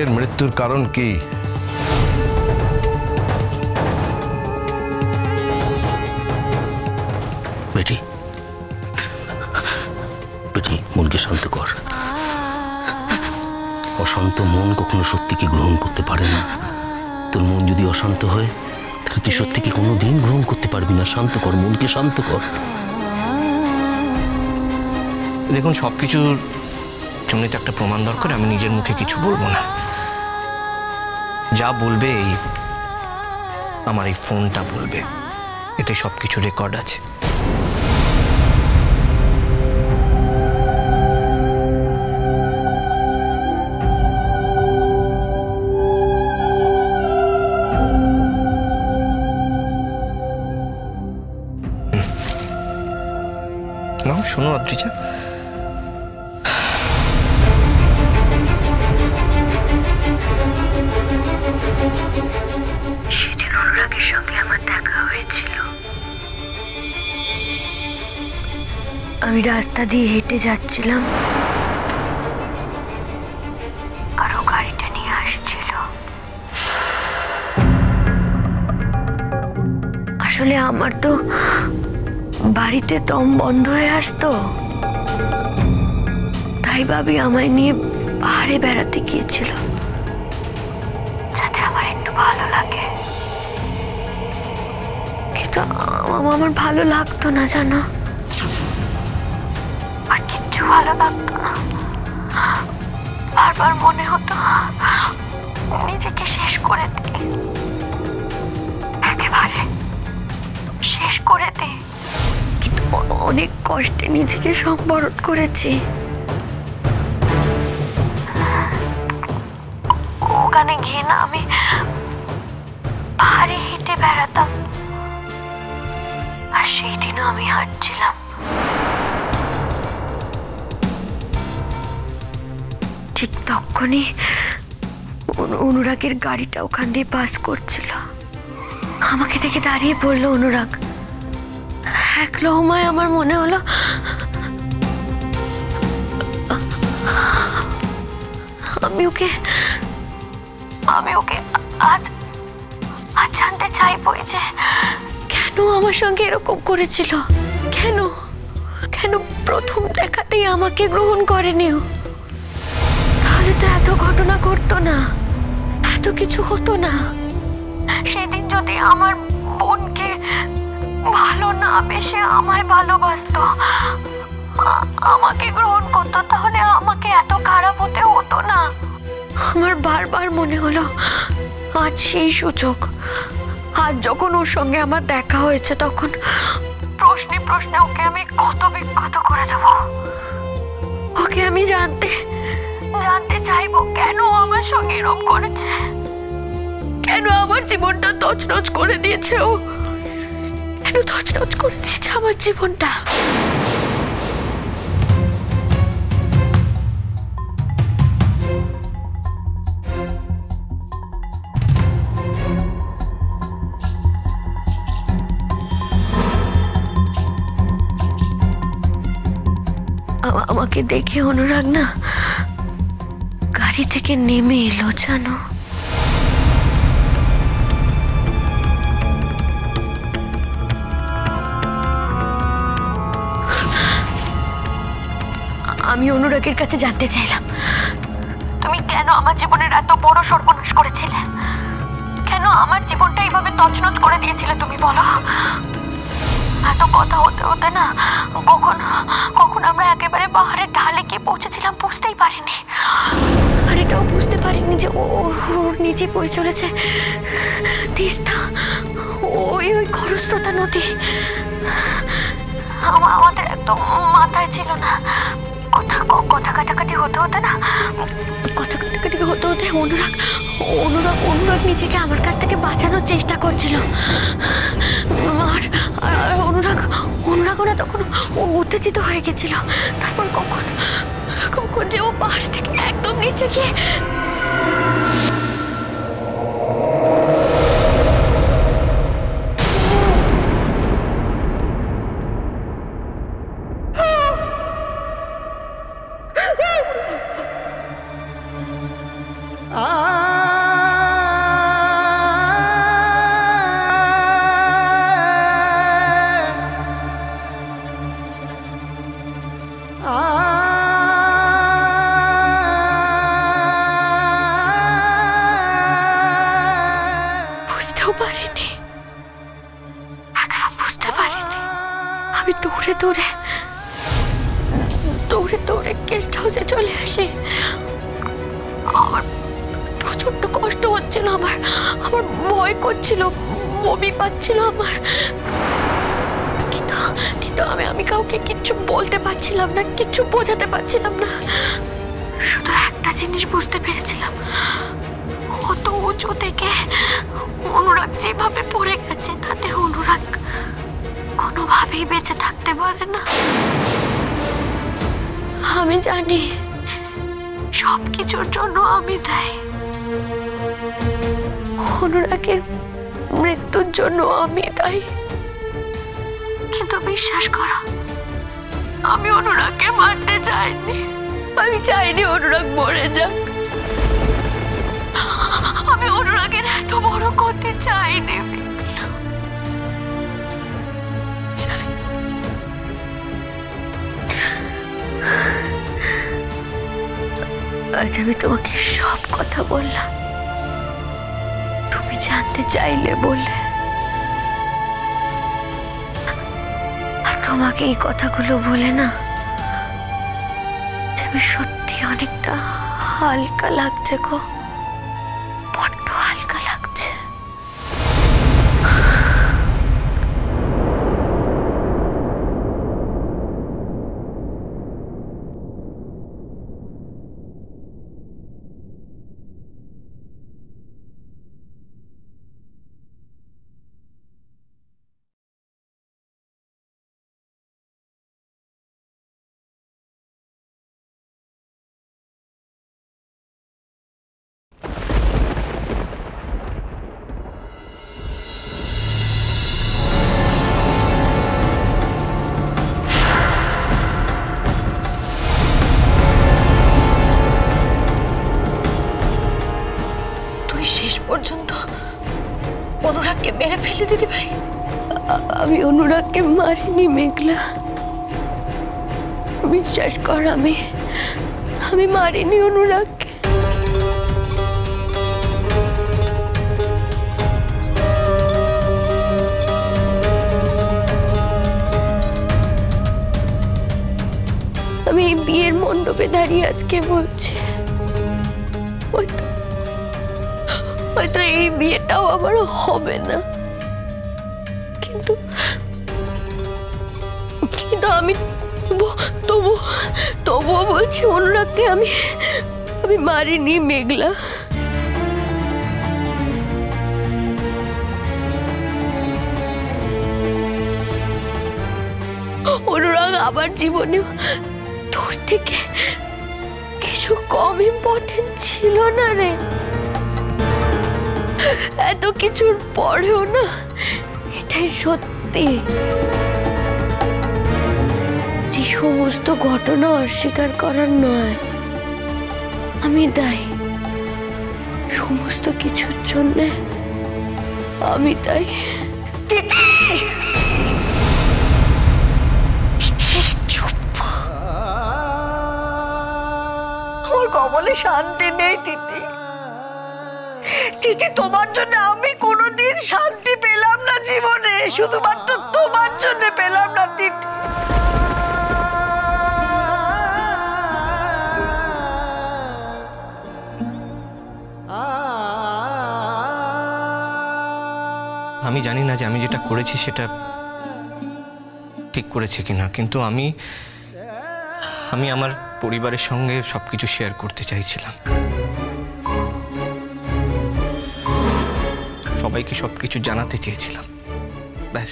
মেয়ের মৃত্যুর কারণ কি? বেটি বেটি, মনকে শান্ত কর। অশান্ত মন কখনো সত্যিকে গ্রহণ করতে পারে না। তোর মন যদি অশান্ত হয় তাহলে তুই সত্যিকে কোনোদিন গ্রহণ করতে পারবি না। শান্ত কর, মনকে শান্ত কর। দেখুন, সবকিছুর জন্য তো একটা প্রমাণ দরকার। আমি নিজের মুখে কিছু বলবো না, যা বলবে আমার এই ফোনটা বলবে। এতে সবকিছু রেকর্ড আছে। নাও শোনো অদ্রিজা। সেদিন অনুরাগের সঙ্গে আমার দেখা হয়েছিল। আমি রাস্তা দিয়ে হেঁটে যাচ্ছিলাম আর ও গাড়িটা নিয়ে আসছিল। আসলে আমার তো বাড়িতে দম বন্ধ হয়ে আসতো, তাই ভাবি আমায় নিয়ে পাহাড়ে বেড়াতে গিয়েছিল যাতে আমার একটু ভালো লাগে। কিন্তু আমার ভালো লাগতো না, জানো, আর কিচ্ছু ভালো লাগতো না। বারবার মনে হতো নিজেকে শেষ করে দিই, একেবারে শেষ করে দিই। কিন্তু অনেক কষ্টে নিজেকে সংবরণ করেছি। ওখানে গিয়ে না আমি পাহাড়ে হেঁটে বেড়াতাম, আর সেই দিনও আমি হাঁটছিলাম। ঠিক তখনই অনুরাগের গাড়িটা ওখান দিয়ে পাস করছিল। আমাকে দেখে দাঁড়িয়ে পড়লো অনুরাগ। এক লহমায় আমার মনে হলো আমি ওকে আজ জানতে চাইবই যে কেন আমার সঙ্গে এরকম করেছিল। কেন প্রথম দেখাতেই আমাকে গ্রহণ করেনি। তাহলে তো এত ঘটনা ঘটতো না, এত কিছু হতো না। সেদিন যদি আমার বোনকে ভালো না বেশে আমায় ভালোবাসতো, আমাকে গ্রহণ করতো, তাহলে আমাকে এত খারাপ হতে হতো না। আমার বারবার মনে হলো আজ সেই সুযোগ। আজ যখন ওর সঙ্গে আমার দেখা হয়েছে, তখন প্রশ্নে প্রশ্নে ওকে আমি ক্ষত বিক্ষত করে দেবো। ওকে আমি জানতে চাইবো কেন আমার সঙ্গে এরকম করেছে, কেন আমার জীবনটা তছনছ করে দিয়েছে ও, কেন তছনছ করে দিয়েছে আমার জীবনটা। আমাকে দেখে অনুরাগ না গাড়ি থেকে নেমে এলো, জানো। আমি অনুরাগের কাছে জানতে চাইলাম, তুমি কেন আমার জীবনের এত বড় সর্বনাশ করেছিলে? কেন আমার জীবনটা এইভাবে তছনছ করে দিয়েছিলে তুমি, বলো। এত কথা হতে হতে না কখন আমরা একেবারে পাহাড়ের ঢালে গিয়ে পৌঁছেছিলাম বুঝতেই পারিনি। আর এটাও বুঝতে পারিনি যে ওর নিচে বয়ে চলেছে তিস্তা, ওই খরস্রোতা নদী। আমাদের একদম মাথায় ছিল না। কথা কাটাকাটি হতে হতে অনুরাগ নিজেকে আমার কাছ থেকে বাঁচানোর চেষ্টা করছিল। আর অনুরাগ ওরা তখন উত্তেজিত হয়ে গেছিল। তারপর কখন যে ও পাহাড় থেকে একদম নিচে গিয়ে পারিনি, একদম বুঝতে পারিনি। আমি দৌড়ে দৌড়ে দৌড়ে দৌড়ে গেস্ট হাউসে চলে আসি। আমার প্রচন্ড কষ্ট হচ্ছিল, আমার আমার ভয় করছিল, বমি পাচ্ছিল আমার। কিন্তু আমি কাউকে কিচ্ছু বলতে পারছিলাম না, কিচ্ছু বোঝাতে পারছিলাম না। শুধু একটা জিনিস বুঝতে পেরেছিলাম, কত উঁচু থেকে অনুরাগ যেভাবে পড়ে গেছে, তাতে অনুরাগ কোনোভাবেই বেঁচে থাকতে পারে না। আমি জানি সবকিছুর জন্য আমি দায়ী, অনুরাগের মৃত্যুর জন্য আমি দায়ী। কিন্তু বিশ্বাস করো, আমি অনুরাগকে মারতে চাইনি। আমি চাইনি অনুরাগ মরে যাক। আমি অনুরাগের এত বড় ক্ষতি চাইনি। আজ আমি তোমাকে সব কথা বললাম, তুমি জানতে চাইলে বললে। আর তোমাকে এই কথাগুলো বলে না, আমি সত্যি অনেকটা হালকা লাগছে গো, বড্ড হালকা লাগছে। শেষ পর্যন্ত অনুরাগকে মেরে ফেলে দিদি ভাই। আমি অনুরাগকে মারিনি মেঘলা, বিশ্বাস কর, আমি মারিনি অনুরাগকে। আমি এই বিয়ের মণ্ডপে দাঁড়িয়ে আজকে বলছি, হয়তো এই বিয়েটাও আবার হবে না, কিন্তু আমি তবুও বলছি অনুরাগকে আমি মারিনি মেঘলা। অনুরাগ আবার জীবনে তোর থেকে কিছু কম ইম্পর্টেন্ট ছিল না রে। এত কিছুর পরেও না, এটাই সত্যি, যে সমস্ত ঘটনা অস্বীকার করার নয়, আমি দায়ী সমস্ত কিছুর জন্য, আমি দায়ী। আমার কপালে শান্তি নেই তিথি। তিথি, তোমার জন্য আমি কোনোদিন শান্তি পেলাম না জীবনে, শুধুমাত্র তোমার জন্য পেলাম না তিথি। আমি জানি না যে আমি যেটা করেছি সেটা ঠিক করেছি কিনা, কিন্তু আমি আমার পরিবারের সঙ্গে সবকিছু শেয়ার করতে চাইছিলাম, সবাইকে সবকিছু জানাতে চেয়েছিলাম, ব্যাস।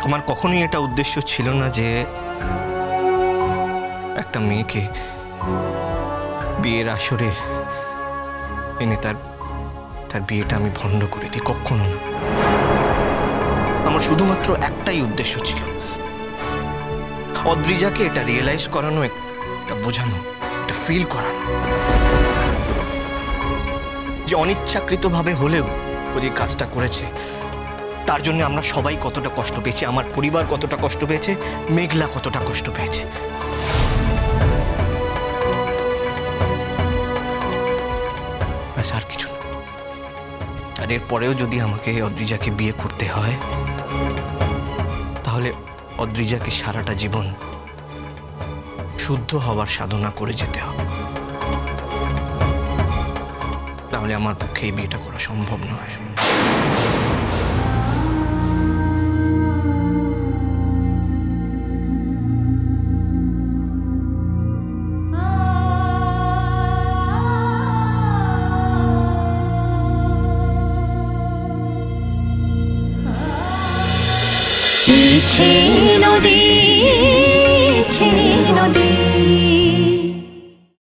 আমার কখনোই এটা উদ্দেশ্য ছিল না যে একটা মেয়েকে বিয়ের আসরে এনে তার বিয়েটা আমি ভণ্ড করে দিই, কখনো না। আমার শুধুমাত্র একটাই উদ্দেশ্য ছিল, অদ্রিজাকে এটা রিয়েলাইজ করানো, এটা বোঝানো, এটা ফিল করানো যে অনিচ্ছাকৃতভাবে হলেও ও যে কাজটা করেছে তার জন্য আমরা সবাই কতটা কষ্ট পেয়েছি, আমার পরিবার কতটা কষ্ট পেয়েছে, মেঘলা কতটা কষ্ট পেয়েছে। এরপরেও যদি আমাকে অদ্রিজাকে বিয়ে করতে হয়, তাহলে অদ্রিজাকে সারাটা জীবন শুদ্ধ হবার সাধনা করে যেতে হবে। তাহলে আমার পক্ষে এই বিয়েটা করা সম্ভব নয়। নদী